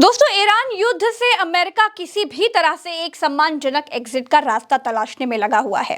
दोस्तों, ईरान युद्ध से अमेरिका किसी भी तरह से एक सम्मानजनक एग्जिट का रास्ता तलाशने में लगा हुआ है।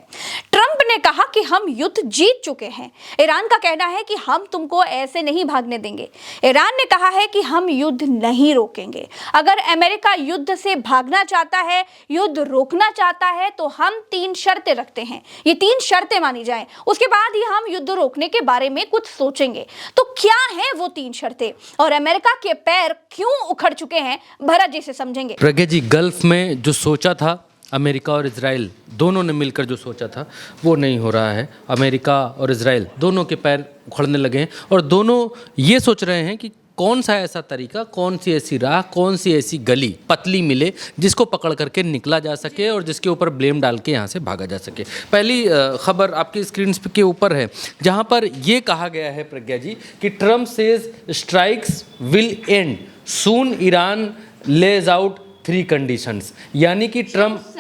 ट्रंप ने कहा कि हम युद्ध जीत चुके हैं। ईरान का कहना है कि हम तुमको ऐसे नहीं भागने देंगे। ईरान ने कहा है कि हम युद्ध नहीं रोकेंगे। अगर अमेरिका युद्ध से भागना चाहता है, युद्ध रोकना चाहता है, तो हम 3 शर्तें रखते हैं। ये 3 शर्तें मानी जाएं, उसके बाद ही हम युद्ध रोकने के बारे में कुछ सोचेंगे। तो क्या है वो 3 शर्तें और अमेरिका के पैर क्यों उखड़ चुके हैं, भरत जी से समझेंगे। प्रज्ञा जी, गल्फ में जो सोचा था अमेरिका और इजराइल दोनों ने मिलकर जो सोचा था वो नहीं हो रहा है। अमेरिका और इजराइल दोनों के पैर उखड़ने लगे हैं और दोनों ये सोच रहे हैं कि कौन सा ऐसा तरीका, कौन सी ऐसी राह, कौन सी ऐसी गली पतली मिले जिसको पकड़ करके निकला जा सके और जिसके ऊपर ब्लेम डाल के यहाँ से भागा जा सके। पहली खबर आपकी स्क्रीन के ऊपर है, जहाँ पर ये कहा गया है प्रज्ञा जी कि Trump says strikes will end soon, Iran lays out 3 conditions. यानी कि ट्रम्प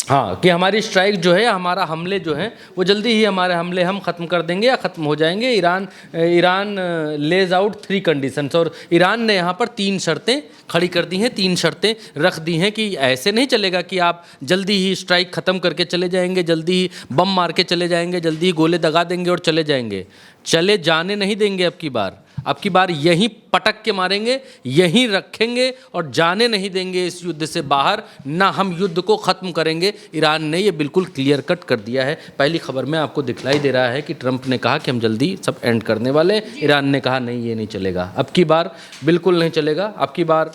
हाँ कि हमारी स्ट्राइक जो है, हमारा हमले जो हैं वो जल्दी ही हमारे हमले हम ख़त्म कर देंगे या ख़त्म हो जाएंगे। ईरान लेज आउट 3 कंडीशंस, और ईरान ने यहाँ पर 3 शर्तें खड़ी कर दी हैं, 3 शर्तें रख दी हैं कि ऐसे नहीं चलेगा कि आप जल्दी ही स्ट्राइक ख़त्म करके चले जाएंगे, जल्दी ही बम मार के चले जाएंगे, जल्दी ही गोले दगा देंगे और चले जाएंगे। चले जाने नहीं देंगे। अब की बार यहीं पटक के मारेंगे, यहीं रखेंगे और जाने नहीं देंगे इस युद्ध से बाहर। ना हम युद्ध को ख़त्म करेंगे। ईरान ने ये बिल्कुल क्लियर कट कर दिया है। पहली खबर में आपको दिखलाई दे रहा है कि ट्रंप ने कहा कि हम जल्दी सब एंड करने वाले। ईरान ने कहा नहीं, ये नहीं चलेगा, अब की बार बिल्कुल नहीं चलेगा। अब की बार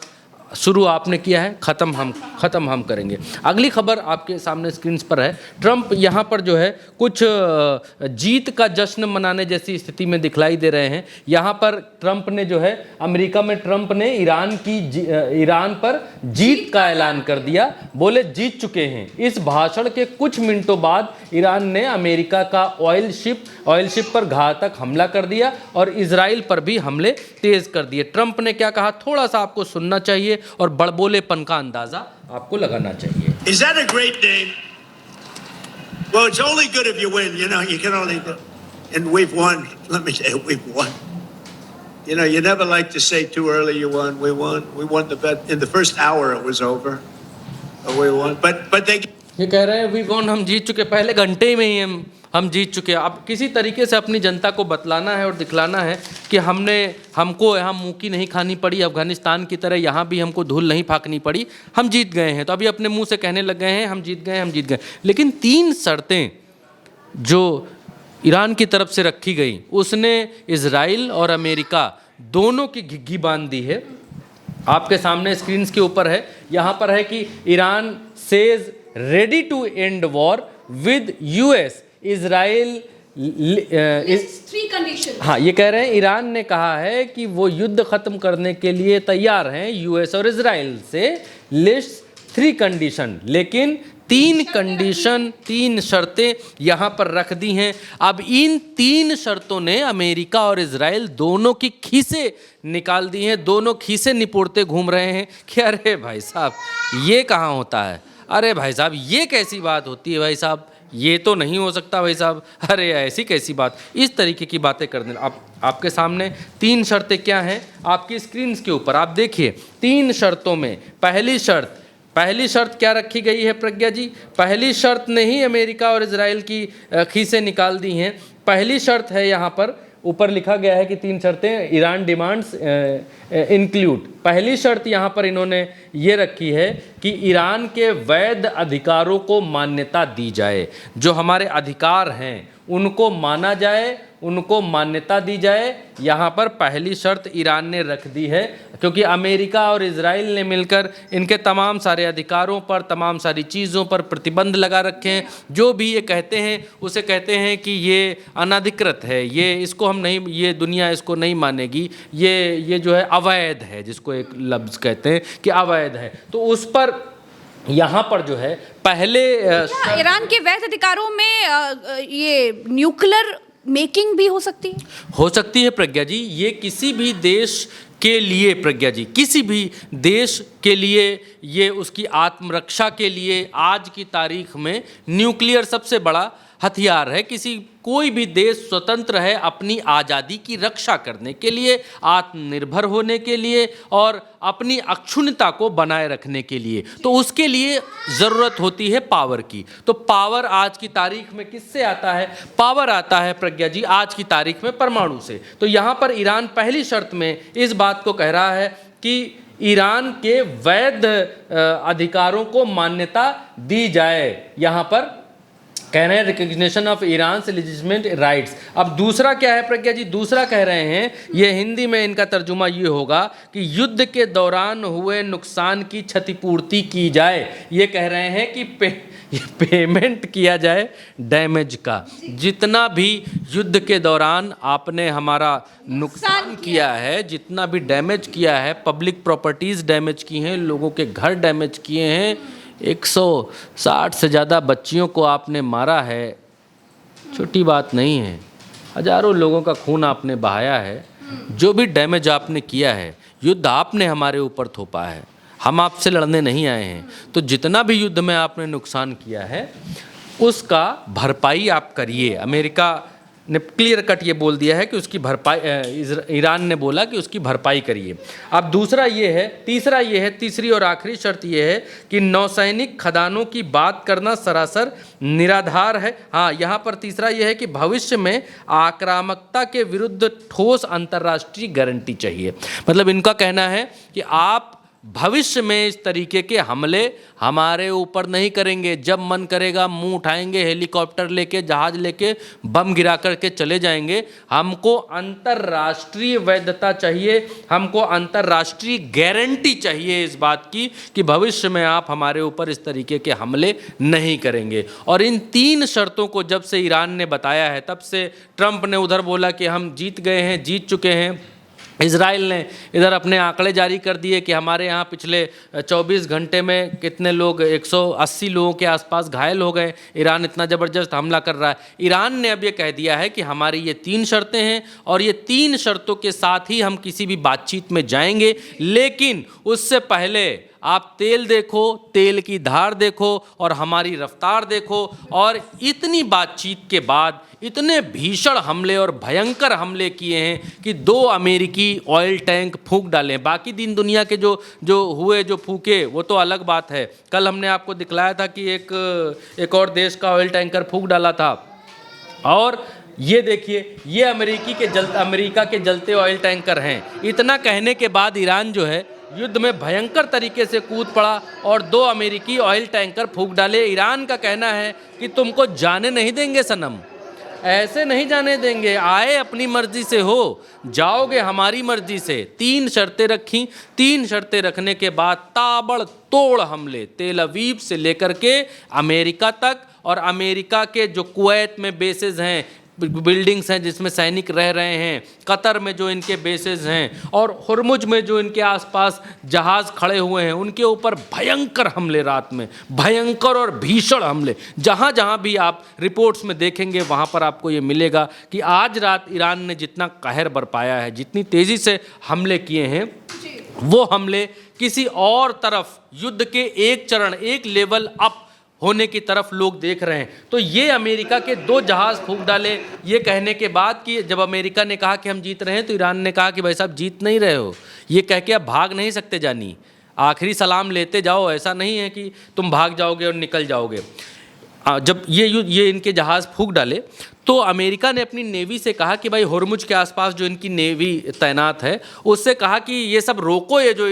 शुरू आपने किया है, ख़त्म हम करेंगे। अगली खबर आपके सामने स्क्रीन पर है। ट्रंप यहाँ पर जो है कुछ जीत का जश्न मनाने जैसी स्थिति में दिखलाई दे रहे हैं। यहाँ पर ट्रंप ने जो है, अमेरिका में ट्रंप ने ईरान पर जीत का ऐलान कर दिया। बोले जीत चुके हैं। इस भाषण के कुछ मिनटों बाद ईरान ने अमेरिका का ऑयल शिप पर घातक हमला कर दिया और इजराइल पर भी हमले तेज कर दिए। ट्रंप ने क्या कहा, थोड़ा सा आपको सुनना चाहिए और बड़बोलेपन का अंदाजा आपको लगाना चाहिए। Is that a great name? Well, it's only good if you win. You know, you can only, and we've won. Let me say, we've won. You know, you never like to say too early you won. We won. We won the bet. In the first hour, it was over. We won. But they. ये कह रहे हैं we won, हम जीत चुके, पहले घंटे में ही हम जीत चुके। अब किसी तरीके से अपनी जनता को बतलाना है और दिखलाना है कि हमको यहाँ मुँह की नहीं खानी पड़ी, अफगानिस्तान की तरह यहाँ भी हमको धूल नहीं फाँकनी पड़ी, हम जीत गए हैं। तो अभी अपने मुंह से कहने लग गए हैं हम जीत गए। लेकिन 3 शर्तें जो ईरान की तरफ से रखी गई, उसने इजराइल और अमेरिका दोनों की घिघी बांध दी है। आपके सामने स्क्रीन के ऊपर है, यहाँ पर है कि Iran says ready to end war with US, Israel इस 3 कंडीशन। हाँ, ये कह रहे हैं, ईरान ने कहा है कि वो युद्ध खत्म करने के लिए तैयार हैं यूएस और इजराइल से। लिस्ट 3 कंडीशन, लेकिन 3 कंडीशन, 3 शर्तें यहाँ पर रख दी हैं। अब इन 3 शर्तों ने अमेरिका और इजराइल दोनों की खीसें निकाल दी हैं। दोनों खीसें निपोड़ते घूम रहे हैं कि अरे भाई साहब ये कहाँ होता है, अरे भाई साहब ये कैसी बात होती है, भाई साहब ये तो नहीं हो सकता, भाई साहब अरे ऐसी कैसी बात, इस तरीके की बातें करने। आपके सामने 3 शर्तें क्या हैं आपकी स्क्रीन के ऊपर आप देखिए। 3 शर्तों में पहली शर्त क्या रखी गई है प्रज्ञा जी? पहली शर्त ने ही अमेरिका और इजराइल की खीसें निकाल दी हैं। पहली शर्त है, यहाँ पर ऊपर लिखा गया है कि 3 शर्तें ईरान डिमांड्स इंक्लूड। पहली शर्त यहाँ पर इन्होंने ये रखी है कि ईरान के वैध अधिकारों को मान्यता दी जाए। जो हमारे अधिकार हैं उनको माना जाए, उनको मान्यता दी जाए। यहाँ पर पहली शर्त ईरान ने रख दी है, क्योंकि अमेरिका और इजराइल ने मिलकर इनके तमाम सारे अधिकारों पर, तमाम सारी चीज़ों पर प्रतिबंध लगा रखे हैं। जो भी ये कहते हैं उसे कहते हैं कि ये अनधिकृत है, ये इसको हम नहीं, ये दुनिया इसको नहीं मानेगी, ये जो है अवैध है, जिसको एक लफ्ज़ कहते हैं कि अवैध है। तो उस पर यहाँ पर जो है पहले ईरान के वैध अधिकारों में ये न्यूक्लियर मेकिंग भी हो सकती है प्रज्ञा जी। ये किसी भी देश के लिए, प्रज्ञा जी, किसी भी देश के लिए, ये उसकी आत्मरक्षा के लिए आज की तारीख में न्यूक्लियर सबसे बड़ा हथियार है, कोई भी देश स्वतंत्र है अपनी आज़ादी की रक्षा करने के लिए, आत्मनिर्भर होने के लिए और अपनी अक्षुण्णता को बनाए रखने के लिए। तो उसके लिए ज़रूरत होती है पावर की। तो पावर आज की तारीख में किससे आता है? पावर आता है प्रज्ञा जी आज की तारीख में परमाणु से। तो यहाँ पर ईरान पहली शर्त में इस बात को कह रहा है कि ईरान के वैध अधिकारों को मान्यता दी जाए। यहाँ पर कह रहे हैं रिकग्निशन ऑफ ईरान से लेजिटिमेट राइट्स। अब दूसरा क्या है प्रज्ञा जी? दूसरा कह रहे हैं, ये हिंदी में इनका तर्जुमा ये होगा कि युद्ध के दौरान हुए नुकसान की क्षतिपूर्ति की जाए। ये कह रहे हैं कि पेमेंट किया जाए डैमेज का। जितना भी युद्ध के दौरान आपने हमारा नुकसान किया है, जितना भी डैमेज किया है, पब्लिक प्रॉपर्टीज़ डैमेज की हैं, लोगों के घर डैमेज किए हैं, 160 से ज़्यादा बच्चियों को आपने मारा है, छोटी बात नहीं है। हजारों लोगों का खून आपने बहाया है। जो भी डैमेज आपने किया है, युद्ध आपने हमारे ऊपर थोपा है, हम आपसे लड़ने नहीं आए हैं। तो जितना भी युद्ध में आपने नुकसान किया है उसका भरपाई आप करिए। अमेरिका ने क्लियर कट ये बोल दिया है कि उसकी भरपाई, ईरान ने बोला कि उसकी भरपाई करिए। अब दूसरा ये है, तीसरी और आखिरी शर्त ये है कि नौसैनिक खदानों की बात करना सरासर निराधार है। हाँ, यहाँ पर तीसरा ये है कि भविष्य में आक्रामकता के विरुद्ध ठोस अंतर्राष्ट्रीय गारंटी चाहिए। मतलब इनका कहना है कि आप भविष्य में इस तरीके के हमले हमारे ऊपर नहीं करेंगे। जब मन करेगा मुंह उठाएंगे, हेलीकॉप्टर लेके, जहाज लेके, बम गिरा करके चले जाएंगे। हमको अंतर्राष्ट्रीय वैधता चाहिए, हमको अंतर्राष्ट्रीय गारंटी चाहिए इस बात की कि भविष्य में आप हमारे ऊपर इस तरीके के हमले नहीं करेंगे। और इन 3 शर्तों को जब से ईरान ने बताया है, तब से ट्रंप ने उधर बोला कि हम जीत गए हैं, जीत चुके हैं। इजराइल ने इधर अपने आंकड़े जारी कर दिए कि हमारे यहाँ पिछले 24 घंटे में कितने लोग, 180 लोगों के आसपास घायल हो गए। ईरान इतना ज़बरदस्त हमला कर रहा है। ईरान ने अब ये कह दिया है कि हमारी ये 3 शर्तें हैं और ये 3 शर्तों के साथ ही हम किसी भी बातचीत में जाएंगे, लेकिन उससे पहले आप तेल देखो, तेल की धार देखो और हमारी रफ्तार देखो। और इतनी बातचीत के बाद इतने भीषण हमले और भयंकर हमले किए हैं कि 2 अमेरिकी ऑयल टैंक फूंक डाले। बाकी दिन दुनिया के जो फूके वो तो अलग बात है। कल हमने आपको दिखलाया था कि एक और देश का ऑयल टैंकर फूंक डाला था। और ये देखिए, ये अमेरिका के जलते ऑयल टैंकर हैं। इतना कहने के बाद ईरान जो है युद्ध में भयंकर तरीके से कूद पड़ा और 2 अमेरिकी ऑयल टैंकर फूंक डाले। ईरान का कहना है कि तुमको जाने नहीं देंगे सनम, ऐसे नहीं जाने देंगे। आए अपनी मर्जी से हो, जाओगे हमारी मर्जी से। 3 शर्तें रखी। 3 शर्तें रखने के बाद ताबड़तोड़ हमले तेल अवीव से लेकर के अमेरिका तक, और अमेरिका के जो कुवैत में बेसेस हैं, बिल्डिंग्स हैं जिसमें सैनिक रह रहे हैं, कतर में जो इनके बेसेस हैं और हुर्मुज में जो इनके आसपास जहाज़ खड़े हुए हैं, उनके ऊपर भयंकर हमले, रात में भयंकर और भीषण हमले। जहाँ जहाँ भी आप रिपोर्ट्स में देखेंगे वहाँ पर आपको ये मिलेगा कि आज रात ईरान ने जितना कहर बरपाया है, जितनी तेज़ी से हमले किए हैं, वो हमले किसी और तरफ युद्ध के एक चरण, एक लेवल अप होने की तरफ लोग देख रहे हैं। तो ये अमेरिका के 2 जहाज़ फूंक डाले, ये कहने के बाद कि जब अमेरिका ने कहा कि हम जीत रहे हैं, तो ईरान ने कहा कि भाई साहब जीत नहीं रहे हो, ये कह के अब भाग नहीं सकते जानी, आखिरी सलाम लेते जाओ। ऐसा नहीं है कि तुम भाग जाओगे और निकल जाओगे। जब ये इनके जहाज़ फूंक डाले तो अमेरिका ने अपनी नेवी से कहा कि भाई हुर्मुज के आसपास जो इनकी नेवी तैनात है उससे कहा कि ये सब रोको, ये जो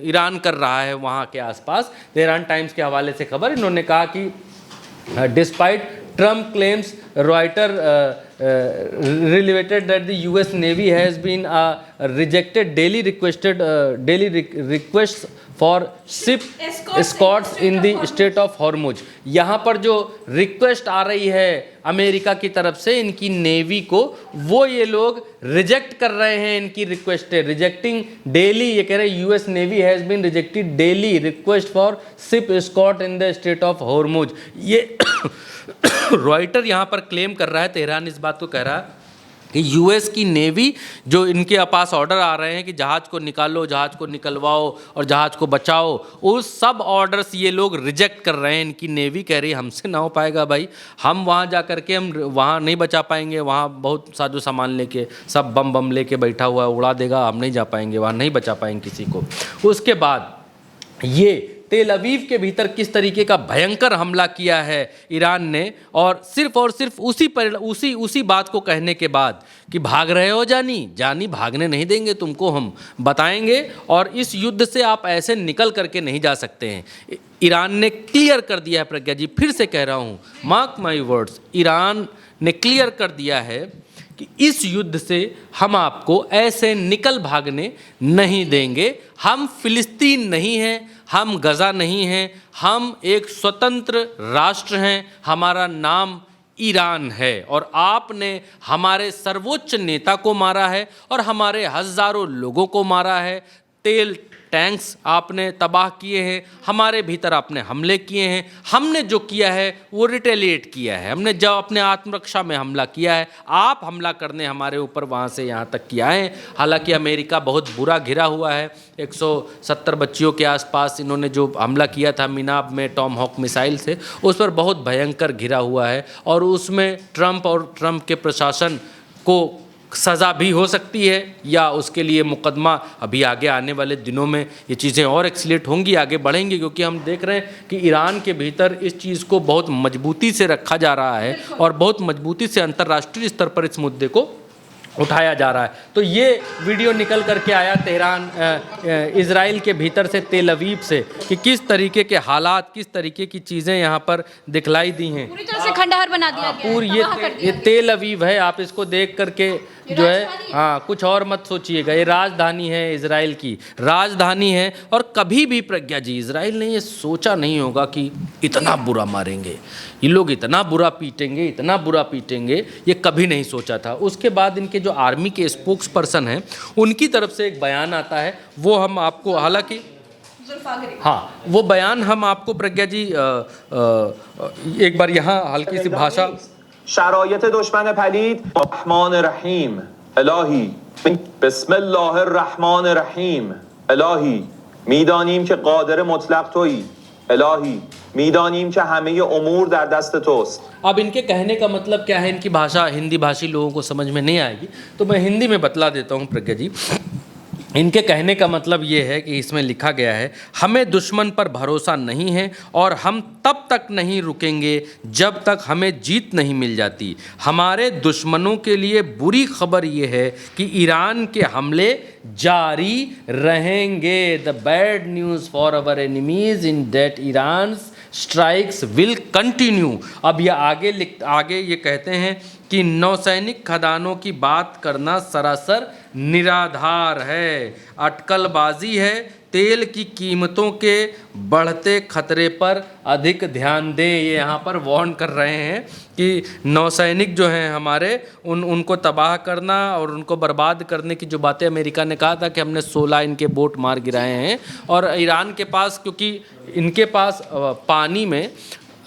ईरान कर रहा है वहाँ के आसपास। तेहरान टाइम्स के हवाले से खबर, इन्होंने कहा कि despite Trump claims Reuters related that the U.S. Navy has been rejected daily requests for ship escorts in the Strait of Hormuz। यहाँ पर जो रिक्वेस्ट आ रही है अमेरिका की तरफ से इनकी नेवी को, वो ये लोग रिजेक्ट कर रहे हैं। इनकी रिक्वेस्ट है रिजेक्टिंग डेली, ये कह रहे हैं US navy has been rejected daily request for ship escort in the strait of Hormuz. ये रॉयटर यहाँ पर क्लेम कर रहा है, तेहरान इस बात को कह रहा है कि यूएस की नेवी जो इनके पास ऑर्डर आ रहे हैं कि जहाज़ को निकालो, जहाज़ को निकलवाओ और जहाज़ को बचाओ, उस सब ऑर्डर्स ये लोग रिजेक्ट कर रहे हैं। इनकी नेवी कह रही है हमसे ना हो पाएगा भाई, हम वहाँ जा कर के हम वहाँ नहीं बचा पाएंगे, वहाँ बहुत साजो सामान लेके सब बम लेके बैठा हुआ है, उड़ा देगा, हम नहीं जा पाएंगे, वहाँ नहीं बचा पाएंगे किसी को। उसके बाद ये तेल अवीव के भीतर किस तरीके का भयंकर हमला किया है ईरान ने, और सिर्फ उसी बात को कहने के बाद कि भाग रहे हो जानी भागने नहीं देंगे तुमको, हम बताएंगे और इस युद्ध से आप ऐसे निकल करके नहीं जा सकते हैं। ईरान ने क्लियर कर दिया है, प्रज्ञा जी फिर से कह रहा हूँ, मार्क माई वर्ड्स, ईरान ने क्लियर कर दिया है कि इस युद्ध से हम आपको ऐसे निकल भागने नहीं देंगे। हम फिलिस्तीन नहीं हैं, हम गज़ा नहीं हैं, हम एक स्वतंत्र राष्ट्र हैं, हमारा नाम ईरान है और आपने हमारे सर्वोच्च नेता को मारा है और हमारे हज़ारों लोगों को मारा है, तेल टैंक्स आपने तबाह किए हैं, हमारे भीतर आपने हमले किए हैं, हमने जो किया है वो रिटेलिएट किया है, हमने जब अपने आत्मरक्षा में हमला किया है, आप हमला करने हमारे ऊपर वहाँ से यहाँ तक किया है। हालांकि अमेरिका बहुत बुरा घिरा हुआ है, 170 बच्चियों के आसपास इन्होंने जो हमला किया था मिनाब में टॉम हॉक मिसाइल से, उस पर बहुत भयंकर घिरा हुआ है और उसमें ट्रंप के प्रशासन को सज़ा भी हो सकती है या उसके लिए मुकदमा अभी आगे आने वाले दिनों में ये चीज़ें और एक्सीलेट होंगी, आगे बढ़ेंगी, क्योंकि हम देख रहे हैं कि ईरान के भीतर इस चीज़ को बहुत मजबूती से रखा जा रहा है और बहुत मजबूती से अंतर्राष्ट्रीय स्तर पर इस मुद्दे को उठाया जा रहा है। तो ये वीडियो निकल करके आया इज़राइल के भीतर से, तेल अवीव से, कि किस तरीके के हालात, किस तरीके की चीज़ें यहाँ पर दिखलाई दी हैं। पूरी तरह से खंडहर बना दिया गया है, पूरी ये तेल अवीव है, आप इसको देख करके जो है, हाँ कुछ और मत सोचिएगा, ये राजधानी है, इजराइल की राजधानी है। और कभी भी प्रज्ञा जी इजराइल ने ये सोचा नहीं होगा कि इतना बुरा मारेंगे ये लोग, इतना बुरा पीटेंगे, ये कभी नहीं सोचा था। उसके बाद इनके जो आर्मी के स्पोक्स पर्सन हैं उनकी तरफ से एक बयान आता है, वो हम आपको, हालांकि हाँ वो बयान हम आपको प्रज्ञा जी एक बार यहाँ हल्की सी भाषा, शरायत दुश्मन पलीद रहमान रहीम इलाही बिस्मिल्लाह रहमान रहीम इलाही मीदानीम के कादिर मुतलक तोई इलाही मीदानीम के हमें उमूर दर दस्त तोस्त। अब इनके कहने का मतलब क्या है, इनकी भाषा हिंदी भाषी लोगों को समझ में नहीं आएगी तो मैं हिंदी में बतला देता हूँ प्रज्ञा जी। इनके कहने का मतलब ये है कि इसमें लिखा गया है, हमें दुश्मन पर भरोसा नहीं है और हम तब तक नहीं रुकेंगे जब तक हमें जीत नहीं मिल जाती। हमारे दुश्मनों के लिए बुरी खबर ये है कि ईरान के हमले जारी रहेंगे। The bad news for our enemies in that Iran's strikes will continue. अब ये आगे ये कहते हैं कि नौसैनिक खदानों की बात करना सरासर निराधार है, अटकलबाजी है। तेल की कीमतों के बढ़ते खतरे पर अधिक ध्यान दें। ये यहाँ पर वार्न कर रहे हैं कि नौसैनिक जो हैं हमारे, उनको तबाह करना और उनको बर्बाद करने की जो बातें अमेरिका ने कहा था कि हमने 16 इनके बोट मार गिराए हैं। और ईरान के पास, क्योंकि इनके पास पानी में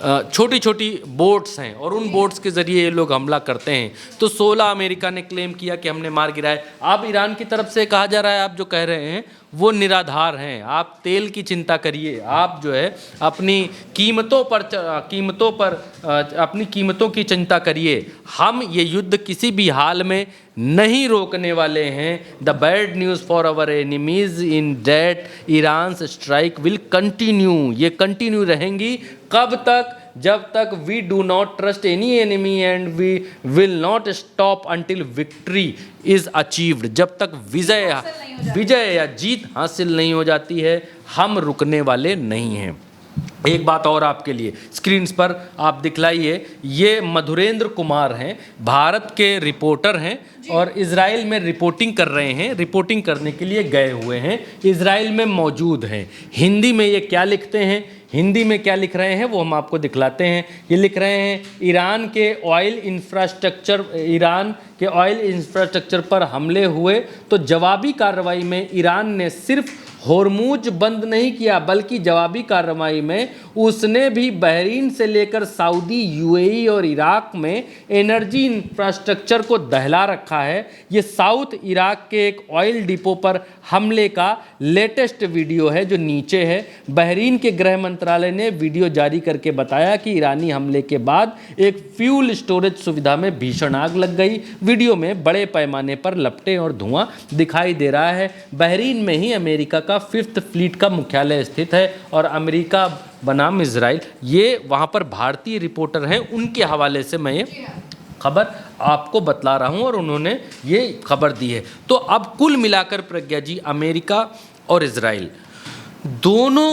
छोटी छोटी बोट्स हैं और उन बोट्स के ज़रिए ये लोग हमला करते हैं, तो 16 अमेरिका ने क्लेम किया कि हमने मार गिराए। अब ईरान की तरफ से कहा जा रहा है, आप जो कह रहे हैं वो निराधार हैं। आप तेल की चिंता करिए, आप जो है अपनी कीमतों पर अपनी कीमतों की चिंता करिए। हम ये युद्ध किसी भी हाल में नहीं रोकने वाले हैं। The bad news for our enemies in that Iran's strike will continue. ये कंटिन्यू रहेंगी कब तक? जब तक we do not trust any enemy and we will not stop until victory is achieved. जब तक विजय या जीत हासिल नहीं हो जाती है, हम रुकने वाले नहीं हैं। एक बात और आपके लिए स्क्रीन पर आप दिखलाइए, ये मधुरेंद्र कुमार हैं, भारत के रिपोर्टर हैं और इजराइल में रिपोर्टिंग कर रहे हैं, रिपोर्टिंग करने के लिए गए हुए हैं, इजराइल में मौजूद हैं। हिंदी में ये क्या लिखते हैं, हिंदी में क्या लिख रहे हैं वो हम आपको दिखलाते हैं। ये लिख रहे हैं, ईरान के ऑयल इंफ्रास्ट्रक्चर पर हमले हुए तो जवाबी कार्रवाई में ईरान ने सिर्फ होर्मुज बंद नहीं किया, बल्कि जवाबी कार्रवाई में उसने भी बहरीन से लेकर सऊदी, यूएई और इराक में एनर्जी इंफ्रास्ट्रक्चर को दहला रखा है। ये साउथ इराक के एक ऑयल डिपो पर हमले का लेटेस्ट वीडियो है जो नीचे है। बहरीन के गृह मंत्रालय ने वीडियो जारी करके बताया कि ईरानी हमले के बाद एक फ्यूल स्टोरेज सुविधा में भीषण आग लग गई। वीडियो में बड़े पैमाने पर लपटें और धुआं दिखाई दे रहा है। बहरीन में ही अमेरिका का 5th फ्लीट का मुख्यालय स्थित है और अमेरिका बनाम इजराइल, ये वहाँ पर भारतीय रिपोर्टर हैं, उनके हवाले से मैं ये खबर आपको बतला रहा हूँ और उन्होंने ये खबर दी है। तो अब कुल मिलाकर प्रज्ञा जी, अमेरिका और इजराइल दोनों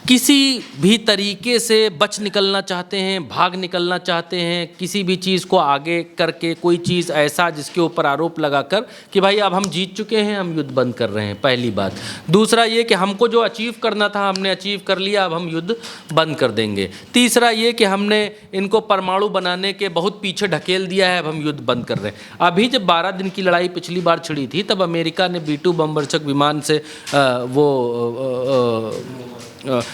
किसी भी तरीके से बच निकलना चाहते हैं, भाग निकलना चाहते हैं, किसी भी चीज़ को आगे करके कोई चीज़ ऐसा जिसके ऊपर आरोप लगाकर कि भाई अब हम जीत चुके हैं, हम युद्ध बंद कर रहे हैं, पहली बात। दूसरा ये कि हमको जो अचीव करना था हमने अचीव कर लिया, अब हम युद्ध बंद कर देंगे। तीसरा ये कि हमने इनको परमाणु बनाने के बहुत पीछे ढकेल दिया है, अब हम युद्ध बंद कर रहे हैं। अभी जब 12 दिन की लड़ाई पिछली बार छिड़ी थी तब अमेरिका ने B-2 बमवर्षक विमान से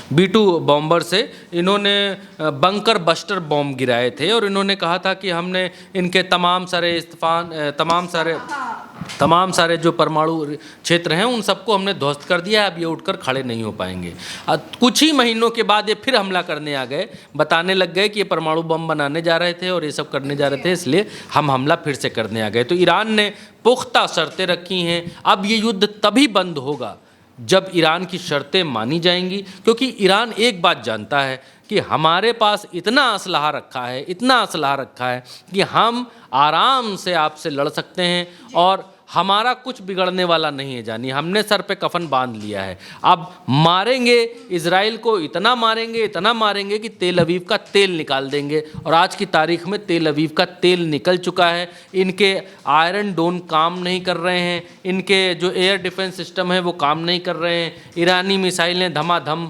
B-2 बॉम्बर से इन्होंने बंकर बस्टर बॉम्ब गिराए थे और इन्होंने कहा था कि हमने इनके तमाम सारे जो परमाणु क्षेत्र हैं उन सबको हमने ध्वस्त कर दिया है, अब ये उठकर खड़े नहीं हो पाएंगे। कुछ ही महीनों के बाद ये फिर हमला करने आ गए, बताने लग गए कि ये परमाणु बम बनाने जा रहे थे और ये सब करने जा रहे थे, इसलिए हम हमला फिर से करने आ गए। तो ईरान ने पुख्ता शर्तें रखी हैं। अब ये युद्ध तभी बंद होगा जब ईरान की शर्तें मानी जाएंगी, क्योंकि ईरान एक बात जानता है कि हमारे पास इतना असलहा रखा है कि हम आराम से आपसे लड़ सकते हैं और हमारा कुछ बिगड़ने वाला नहीं है। जानिए, हमने सर पे कफन बांध लिया है। अब मारेंगे इजराइल को, इतना मारेंगे कि तेल अवीव का तेल निकाल देंगे। और आज की तारीख में तेल अवीव का तेल निकल चुका है। इनके आयरन डोम काम नहीं कर रहे हैं, इनके जो एयर डिफेंस सिस्टम है वो काम नहीं कर रहे हैं। ईरानी मिसाइलें धमाधम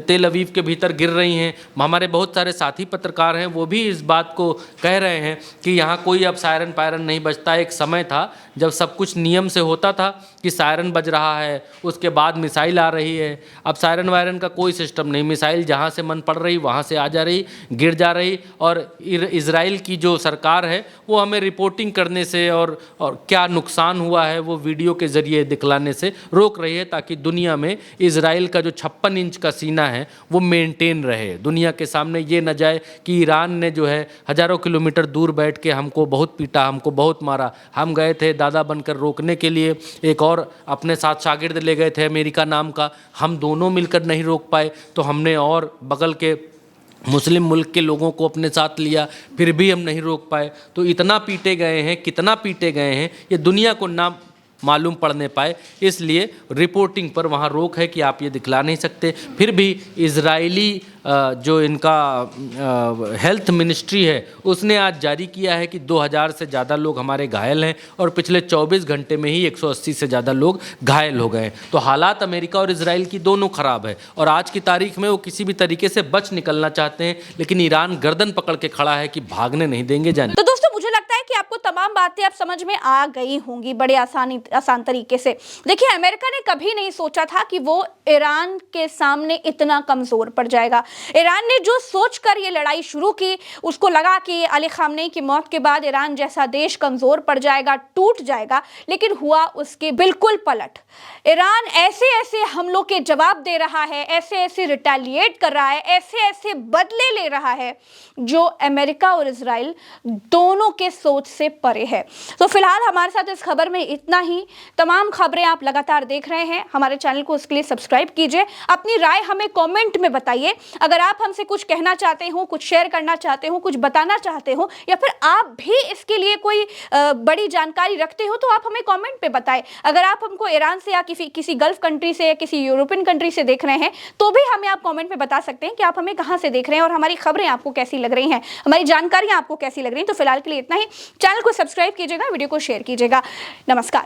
तेल अवीव के भीतर गिर रही हैं। हमारे बहुत सारे साथी पत्रकार हैं, वो भी इस बात को कह रहे हैं कि यहाँ कोई अब सायरन पायरन नहीं बजता। एक समय था जब सब कुछ नियम से होता था कि सायरन बज रहा है, उसके बाद मिसाइल आ रही है। अब सायरन वायरन का कोई सिस्टम नहीं, मिसाइल जहाँ से मन पड़ रही वहाँ से आ जा रही, गिर जा रही। और इजराइल की जो सरकार है वो हमें रिपोर्टिंग करने से और क्या नुकसान हुआ है वो वीडियो के ज़रिए दिखलाने से रोक रही है, ताकि दुनिया में इजराइल का जो 56 इंच का सीना है वो मेंटेन रहे। दुनिया के सामने ये न जाए कि ईरान ने जो है हज़ारों किलोमीटर दूर बैठ के हमको बहुत पीटा, हमको बहुत मारा। हम गए थे दादा बनकर रोकने के लिए, एक और अपने साथ शागिर्द ले गए थे अमेरिका नाम का, हम दोनों मिलकर नहीं रोक पाए तो हमने और बगल के मुस्लिम मुल्क के लोगों को अपने साथ लिया, फिर भी हम नहीं रोक पाए। तो इतना पीटे गए हैं, कितना पीटे गए हैं, ये दुनिया को ना मालूम पड़ने पाए, इसलिए रिपोर्टिंग पर वहाँ रोक है कि आप ये दिखला नहीं सकते। फिर भी इजरायली जो इनका हेल्थ मिनिस्ट्री है उसने आज जारी किया है कि 2000 से ज़्यादा लोग हमारे घायल हैं और पिछले 24 घंटे में ही 180 से ज़्यादा लोग घायल हो गए। तो हालात अमेरिका और इजराइल की दोनों ख़राब है और आज की तारीख में वो किसी भी तरीके से बच निकलना चाहते हैं, लेकिन ईरान गर्दन पकड़ के खड़ा है कि भागने नहीं देंगे। जाने तो दोस्तों, मुझे लगता है कि आपको तमाम बातें अब समझ में आ गई होंगी बड़े आसान तरीके से। देखिए, अमेरिका ने कभी नहीं सोचा था कि वो ईरान के सामने इतना कमजोर पड़ जाएगा। ईरान ने जो सोचकर ये लड़ाई शुरू की, उसको लगा कि अली खामनेई की मौत के बाद ईरान जैसा देश कमजोर पड़ जाएगा, टूट जाएगा, लेकिन हुआ उसके बिल्कुल पलट। ईरान ऐसे ऐसे हमलों के जवाब दे रहा है, ऐसे ऐसे रिटेलिएट कर रहा है, ऐसे ऐसे बदले ले रहा है जो अमेरिका और इजराइल दोनों के सोच से परे है। तो फिलहाल हमारे साथ इस खबर में इतना ही। तमाम खबरें आप लगातार देख रहे हैं, हमारे चैनल को उसके लिए सब्सक्राइब कीजिए। अपनी राय हमें कमेंट में बताइए। अगर आप हमसे कुछ कहना चाहते हो, कुछ शेयर करना चाहते हो, कुछ बताना चाहते हो, या फिर आप भी इसके लिए कोई बड़ी जानकारी रखते हो तो आप हमें कमेंट पे बताएं। अगर आप हमको ईरान से या किसी गल्फ कंट्री से या किसी यूरोपियन कंट्री से देख रहे हैं तो भी हमें आप कमेंट में बता सकते हैं कि आप हमें कहां से देख रहे हैं और हमारी खबरें आपको कैसी लग रही हैं, हमारी जानकारियां आपको कैसी लग रही हैं। तो फिलहाल के लिए इतना ही। चैनल को सब्सक्राइब कीजिएगा, वीडियो को शेयर कीजिएगा। नमस्कार।